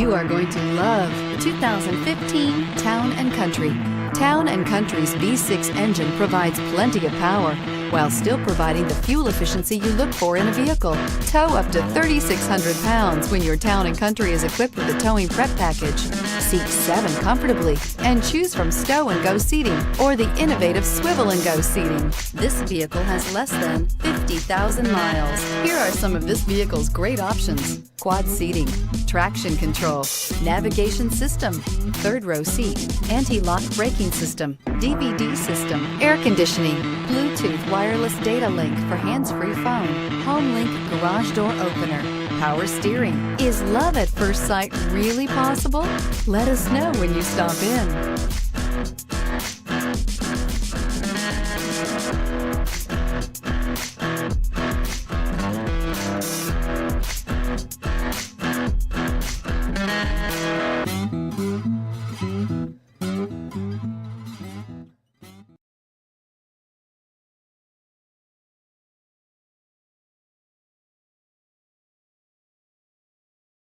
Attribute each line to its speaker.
Speaker 1: You are going to love the 2015 Town & Country. Town & Country's V6 engine provides plenty of power while still providing the fuel efficiency you look for in a vehicle. Tow up to 3,600 pounds when your Town & Country is equipped with a towing prep package. Seat 7 comfortably and choose from stow and go seating or the innovative swivel and go seating. This vehicle has less than 50,000 miles. Here are some of this vehicle's great options: quad seating, traction control, navigation system, third row seat, anti-lock braking system, DVD system, air conditioning, Bluetooth wireless data link for hands-free phone, home link garage door opener, power steering. Is love at first sight really possible? Let us know when you stop in.